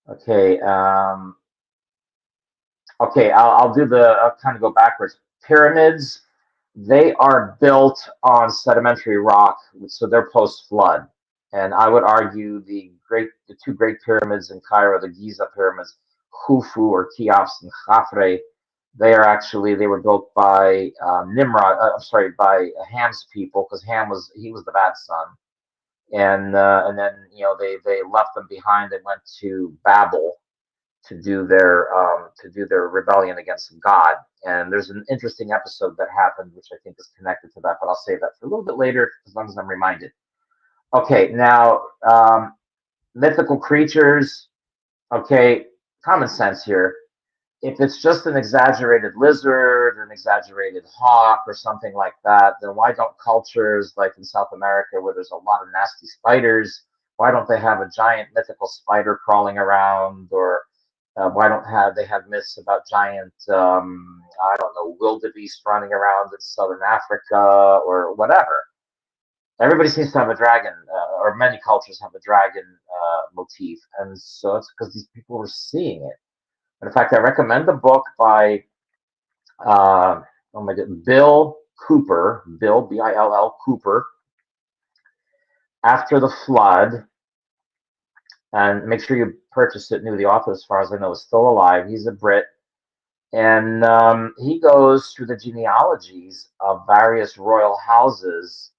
Okay. Okay, I'll do I'll kind of go backwards. Pyramids, they are built on sedimentary rock, so they're post-flood. And I would argue the two great pyramids in Cairo, the Giza pyramids, Khufu or Cheops and Khafre, they were built by Nimrod. I'm sorry, by Ham's people, because he was the bad son, and then they left them behind and went to Babel, to do their rebellion against God. And there's an interesting episode that happened, which I think is connected to that, but I'll save that for a little bit later, as long as I'm reminded. Okay, now mythical creatures. Okay, common sense here. If it's just an exaggerated lizard or an exaggerated hawk or something like that, then why don't cultures like in South America where there's a lot of nasty spiders, why don't they have a giant mythical spider crawling around? Or why don't have they have myths about giant, I don't know, wildebeest running around in southern Africa or whatever? Everybody seems to have a dragon, or many cultures have a dragon motif, and so it's because these people were seeing it. And in fact, I recommend the book by oh my god, Bill Cooper, Bill Bill Cooper, After the Flood, and make sure you purchase it new. The author, as far as I know, is still alive. He's a Brit, and he goes through the genealogies of various royal houses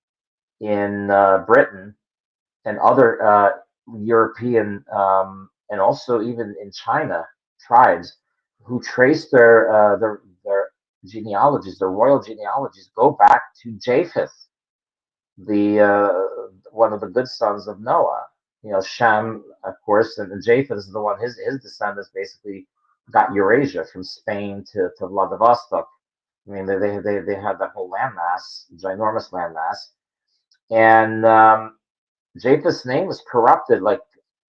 in Britain and other European and also even in China tribes who trace their genealogies, their royal genealogies, go back to Japheth, the one of the good sons of Noah. You know, Shem, of course, and Japheth is the one. His descendants basically got Eurasia from Spain to Vladivostok. I mean, they had that whole landmass, ginormous landmass, and Japheth's name was corrupted like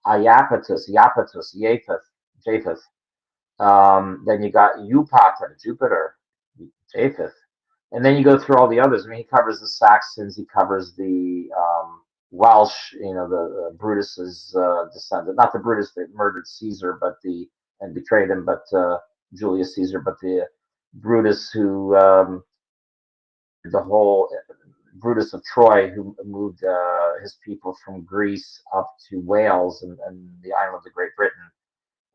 Iapetus, Iapetus, Japheth. Then you got Eupator, Jupiter, Japheth. And then you go through all the others. I mean, he covers the Saxons, he covers the Welsh, you know, the Brutus's descendant, not the Brutus that murdered Caesar, but and betrayed him, but Julius Caesar, but the Brutus who the whole Brutus of Troy, who moved his people from Greece up to Wales and the island of Great Britain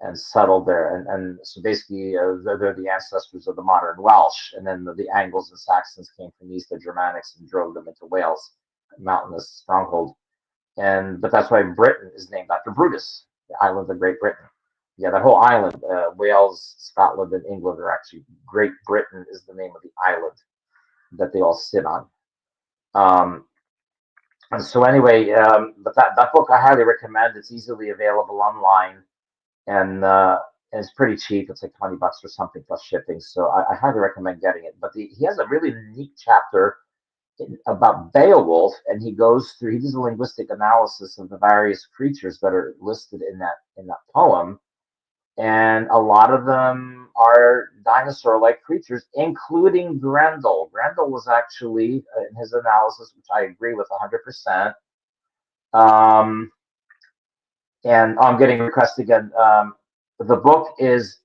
and settled there. And so basically, they're the ancestors of the modern Welsh. And then the Angles and Saxons came from the east, the Germanics, and drove them into Wales, a mountainous stronghold. But that's why Britain is named after Brutus, the island of Great Britain. Yeah, that whole island, Wales, Scotland, and England are actually Great Britain is the name of the island that they all sit on. And so anyway, but that book I highly recommend. It's easily available online, and it's pretty cheap. It's like $20 or something plus shipping. So I highly recommend getting it. But he has a really neat chapter about Beowulf, and he does a linguistic analysis of the various creatures that are listed in that poem, and a lot of them are dinosaur-like creatures, including Grendel. Grendel was actually, in his analysis, which I agree with 100%. And I'm getting a request again. The book is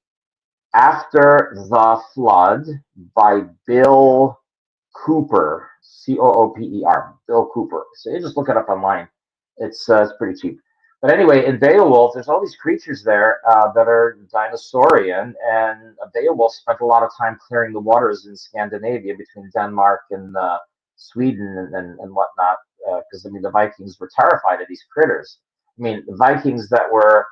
After the Flood by Bill Cooper, Cooper, Bill Cooper. So you just look it up online. It's pretty cheap. But anyway, in Beowulf, there's all these creatures there that are dinosaurian, and Beowulf spent a lot of time clearing the waters in Scandinavia between Denmark and Sweden and whatnot, because I mean the Vikings were terrified of these critters. I mean, the Vikings that were,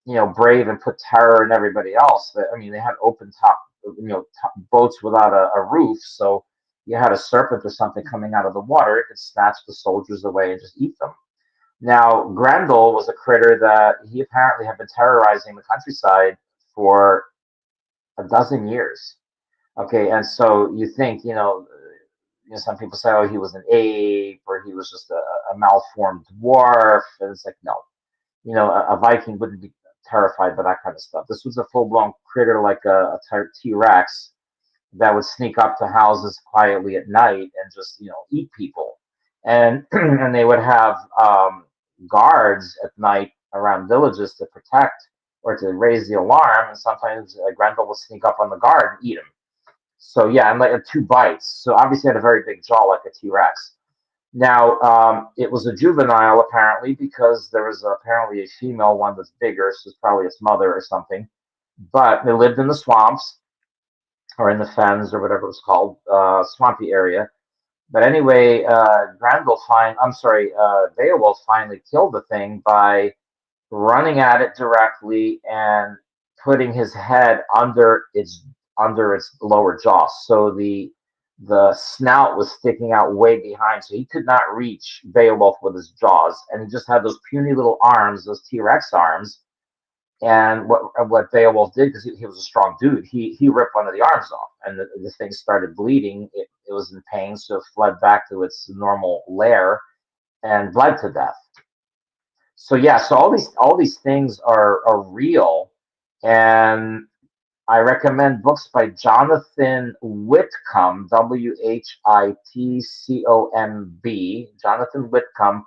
you know, brave and put terror in everybody else. I mean, they had open top, you know, boats without a roof, so you had a serpent or something coming out of the water, it could snatch the soldiers away and just eat them. Now, Grendel was a critter that he apparently had been terrorizing the countryside for a dozen years. Okay, and so you think, some people say, oh, he was an ape or he was just a malformed dwarf. And it's like, no, a Viking wouldn't be terrified by that kind of stuff. This was a full-blown critter like a T-Rex that would sneak up to houses quietly at night and just, eat people. And and they would have guards at night around villages to protect or to raise the alarm. And sometimes Grendel would sneak up on the guard and eat him. So yeah, and like 2 bites. So obviously had a very big jaw like a T-Rex. Now, it was a juvenile apparently because there was apparently a female one that's bigger, so it's probably its mother or something. But they lived in the swamps or in the fens or whatever it was called, swampy area. But anyway, Beowulf finally killed the thing by running at it directly and putting his head under its lower jaw. So the snout was sticking out way behind, so he could not reach Beowulf with his jaws, and he just had those puny little arms, those T-Rex arms. And what Beowulf did, because he was a strong dude, he ripped one of the arms off, and the thing started bleeding. It was in pain, so it fled back to its normal lair and bled to death. So yeah, so all these things are real, and I recommend books by Jonathan Whitcomb, Whitcomb. Jonathan Whitcomb.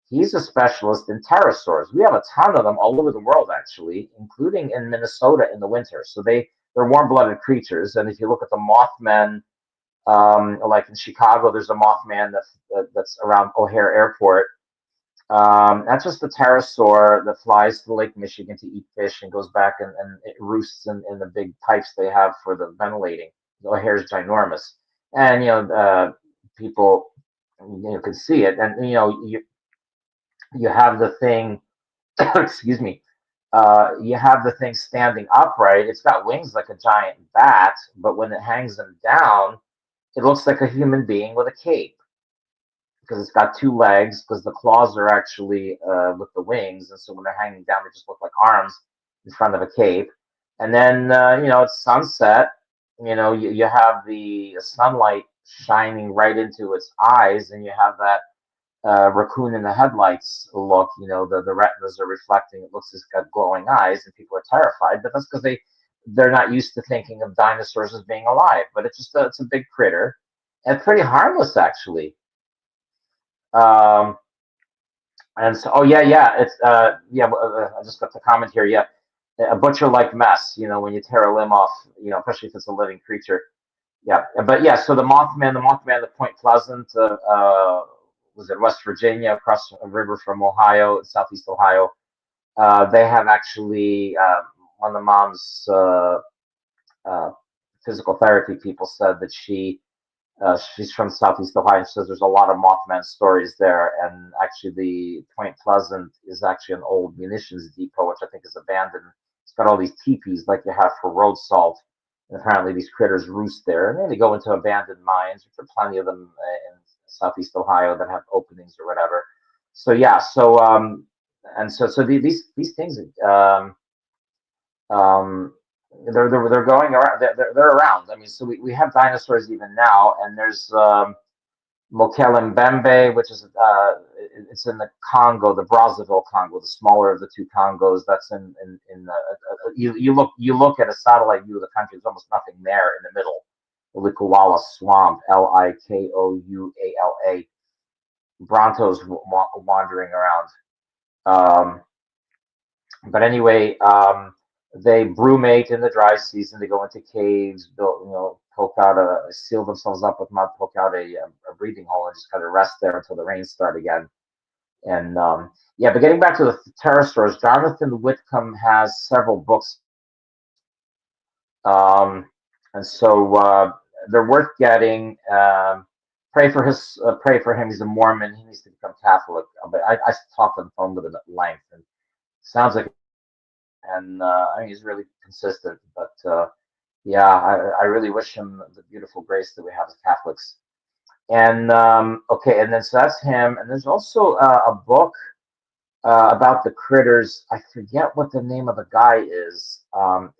He's a specialist in pterosaurs. We have a ton of them all over the world, actually, including in Minnesota in the winter. So they're warm-blooded creatures. And if you look at the Mothmen, like in Chicago, there's a Mothman that's around O'Hare Airport. That's just a pterosaur that flies to Lake Michigan to eat fish and goes back and it roosts in the big pipes they have for the ventilating. O'Hare is ginormous, and people can see it, and you have the thing. Excuse me. You have the thing standing upright. It's got wings like a giant bat, but when it hangs them down, it looks like a human being with a cape, because it's got two legs, because the claws are actually with the wings, and so when they're hanging down, they just look like arms in front of a cape. And then it's sunset. You have the sunlight shining right into its eyes, and you have that raccoon in the headlights look. The retinas are reflecting. It looks as it's got glowing eyes, and people are terrified. But that's because they're not used to thinking of dinosaurs as being alive. But it's a big critter, and pretty harmless actually. Um, and so, oh yeah, it's yeah. I just got the comment here. Yeah, a butcher like mess. When you tear a limb off, especially if it's a living creature. Yeah, but yeah. So the Mothman at Point Pleasant, was it West Virginia, across a river from Ohio, southeast Ohio. They have actually one of the mom's uh, physical therapy people said that she's from Southeast Ohio, and says there's a lot of Mothman stories there. And actually, the Point Pleasant is actually an old munitions depot, which I think is abandoned. It's got all these teepees like you have for road salt. And apparently, these critters roost there. And then they go into abandoned mines, which are plenty of them in Southeast Ohio that have openings or whatever. So, yeah, these things, um, they're going around. They're around. I mean, so we have dinosaurs even now, and there's Mokelembembe, which is it's in the Congo, the Brazzaville Congo, the smaller of the two Congos. That's you look at a satellite view of the country. There's almost nothing there in the middle. The Likuala Swamp, Likoula. Brontos wandering around. Um, but anyway, they brumate in the dry season. They go into caves, seal themselves up with mud, poke out a breathing hole, and just kind of rest there until the rains start again. And yeah, but getting back to the pterosaurs, Jonathan Whitcomb has several books, um, and so they're worth getting. Pray for him. He's a Mormon. He needs to become Catholic. But I talked on the phone with him at length, and sounds like, and I mean, he's really consistent. But yeah, I really wish him the beautiful grace that we have as Catholics. And okay, and then so that's him. And there's also a book about the critters. I forget what the name of the guy is.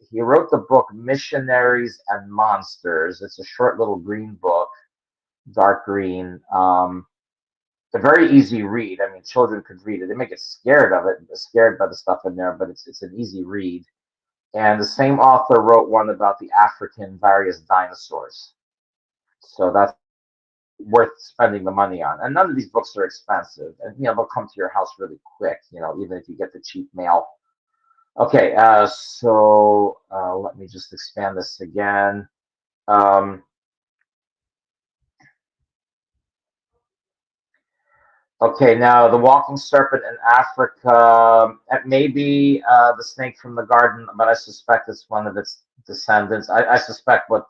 He wrote the book Missionaries and Monsters. It's a short little green book, dark green. A very easy read. I mean, children could read it. They may get scared of it, scared by the stuff in there, but it's an easy read. And the same author wrote one about the African various dinosaurs. So that's worth spending the money on. And none of these books are expensive. And, they'll come to your house really quick, even if you get the cheap mail. Okay, so let me just expand this again. Okay, now the walking serpent in Africa, it may be the snake from the garden, but I suspect it's one of its descendants. I suspect what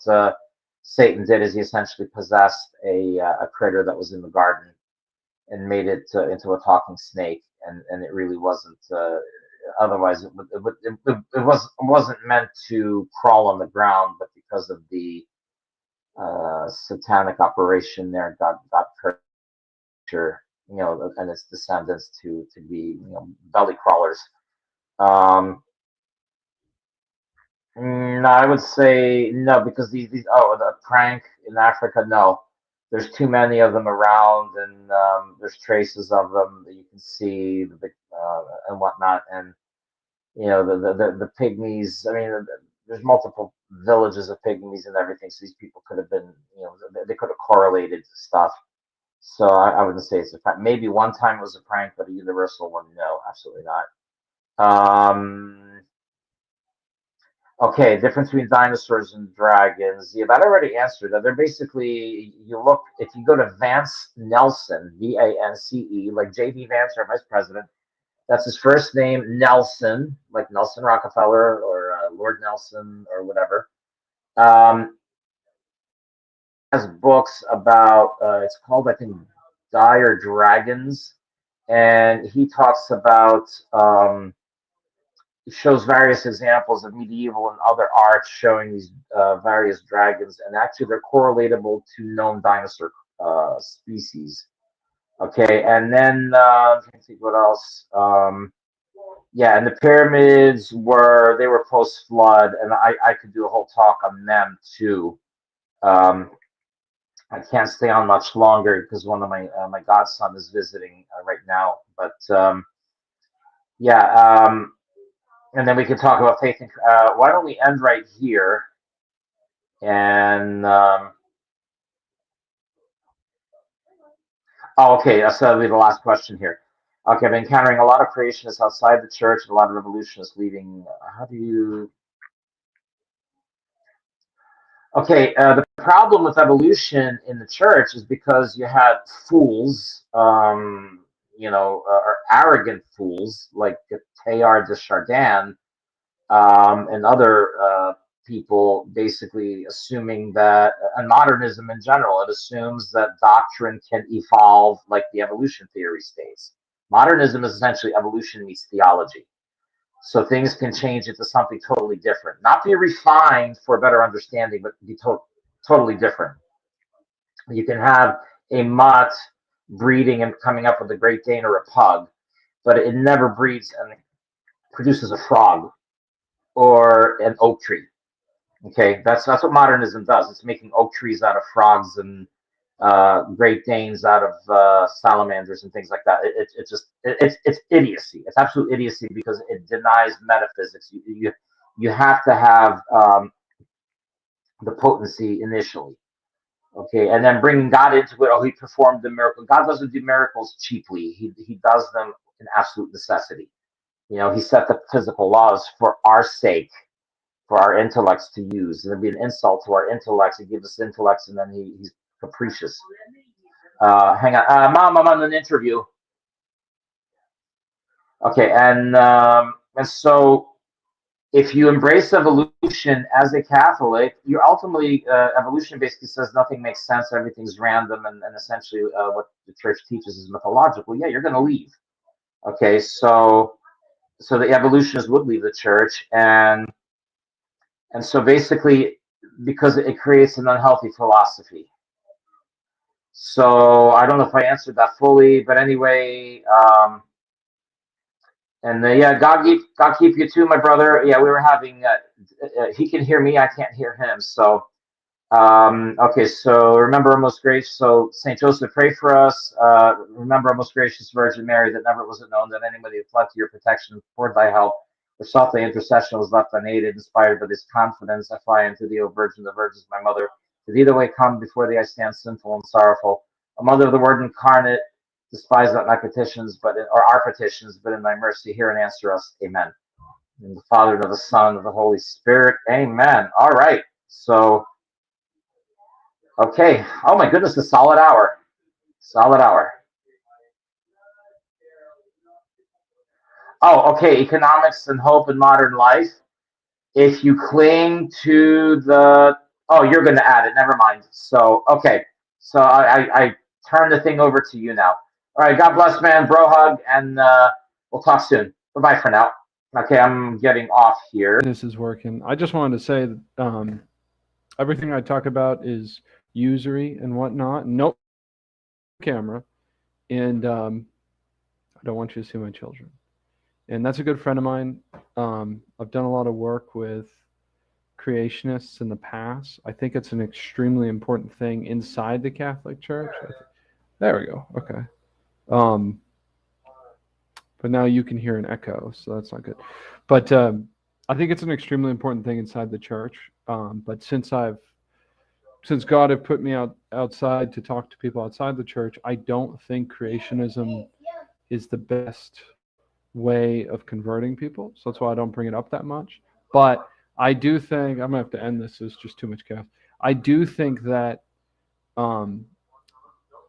Satan did is he essentially possessed a critter that was in the garden and made it into a talking snake, and it really wasn't. Otherwise, it wasn't meant to crawl on the ground, but because of the satanic operation there, God got culture, and its descendants to be, belly crawlers. Um, no, I would say no, because these the prank in Africa, no. There's too many of them around, and there's traces of them that you can see, and whatnot, and the pygmies. I mean, there's multiple villages of pygmies and everything, so these people could have been, they could have correlated stuff. So I wouldn't say it's a prank. Maybe one time it was a prank, but a universal one, no, absolutely not. Okay, difference between dinosaurs and dragons. Yeah, that already answered that. They're basically, if you go to Vance Nelson, VANCE, like J.D. Vance, our vice president, that's his first name, Nelson, like Nelson Rockefeller or Lord Nelson or whatever. Has books about, it's called, I think, Dire Dragons. And he talks about, it shows various examples of medieval and other arts showing these various dragons, and actually they're correlatable to known dinosaur species. Okay, and then let's see what else. Yeah, and the pyramids were post flood, and I could do a whole talk on them too. Um, I can't stay on much longer because one of my godson is visiting right now. But yeah, and then we can talk about faith. Why don't we end right here? And oh, okay, so that'll be the last question here. Okay, I've been encountering a lot of creationists outside the church, and a lot of revolutionists leaving. How do you? Okay, the problem with evolution in the church is because you had fools, or arrogant fools like Teilhard de Chardin, and other people basically assuming that, and modernism in general, it assumes that doctrine can evolve like the evolution theory states. Modernism is essentially evolution meets theology. So things can change into something totally different. Not be refined for a better understanding, but be totally different. You can have a mutt breeding and coming up with a Great Dane or a pug, but it never breeds and produces a frog or an oak tree. Okay, that's what modernism does. It's making oak trees out of frogs and Great Danes out of salamanders and things like that. It's idiocy. It's absolute idiocy because it denies metaphysics. You have to have the potency initially. Okay, and then bringing God into it. Oh, he performed the miracle. God doesn't do miracles cheaply. He does them in absolute necessity. He set the physical laws for our sake, for our intellects to use. And it'd be an insult to our intellects. He gives us intellects, and then he's capricious. Hang on, Mom, I'm on an interview. Okay, and so if you embrace evolution as a Catholic, you're ultimately evolution basically says nothing makes sense, everything's random, and essentially what the church teaches is mythological. Yeah, you're going to leave. Okay, so the evolutionists would leave the church, and so basically because it creates an unhealthy philosophy. So I don't know if I answered that fully, but anyway, and yeah, God keep you too, my brother. Yeah, we were having. He can hear me, I can't hear him. So okay, so remember our most gracious. So Saint Joseph, pray for us. Remember our most gracious Virgin Mary, that never was it known that anybody who fled to your protection, poured thy help, or sought thy intercession was left unaided. Inspired by this confidence, I fly unto thee, O Virgin, the Virgin, my mother. To thee the way come, before thee I stand sinful and sorrowful. O Mother of the Word incarnate, despise not my petitions, or our petitions, but in thy mercy hear and answer us. Amen. In the Father, and of the Son, and of the Holy Spirit. Amen. All right. So, okay. Oh my goodness, a solid hour. Solid hour. Oh, okay. Economics and hope in modern life. If you cling to the, oh, you're going to add it. Never mind. So, okay. So I turn the thing over to you now. All right. God bless, man. Bro hug, and we'll talk soon. Bye bye for now. Okay, I'm getting off here. This is working. I just wanted to say that everything I talk about is usury and whatnot. No camera, and I don't want you to see my children. And that's a good friend of mine. I've done a lot of work with creationists in the past. I think it's an extremely important thing inside the Catholic Church. There we go. Okay. Um, but now you can hear an echo, so that's not good. But I think it's an extremely important thing inside the church. But since God have put me outside to talk to people outside the church, I don't think creationism is the best way of converting people. So that's why I don't bring it up that much. But I do think I'm gonna have to end this. There's just too much chaos. I do think that um,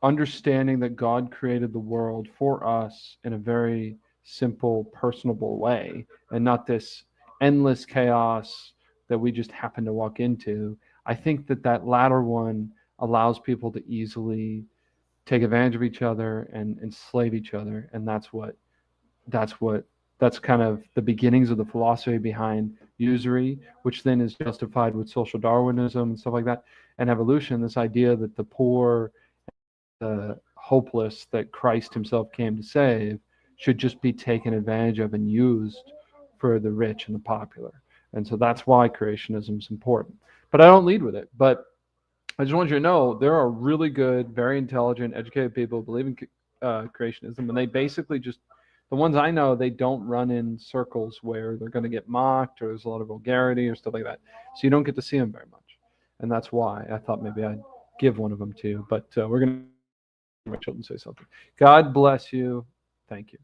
understanding that God created the world for us in a very simple, personable way, and not this endless chaos that we just happen to walk into. I think that that latter one allows people to easily take advantage of each other and enslave each other, and that's what that's kind of the beginnings of the philosophy behind usury, which then is justified with social Darwinism and stuff like that, and evolution. This idea that the poor, the hopeless that Christ Himself came to save, should just be taken advantage of and used for the rich and the popular. And so that's why creationism is important. But I don't lead with it. But I just want you to know there are really good, very intelligent, educated people who believe in creationism, and they basically just the ones I know they don't run in circles where they're going to get mocked or there's a lot of vulgarity or stuff like that. So you don't get to see them very much, and that's why I thought maybe I'd give one of them to you. But we're going to my children say something. God bless you. Thank you.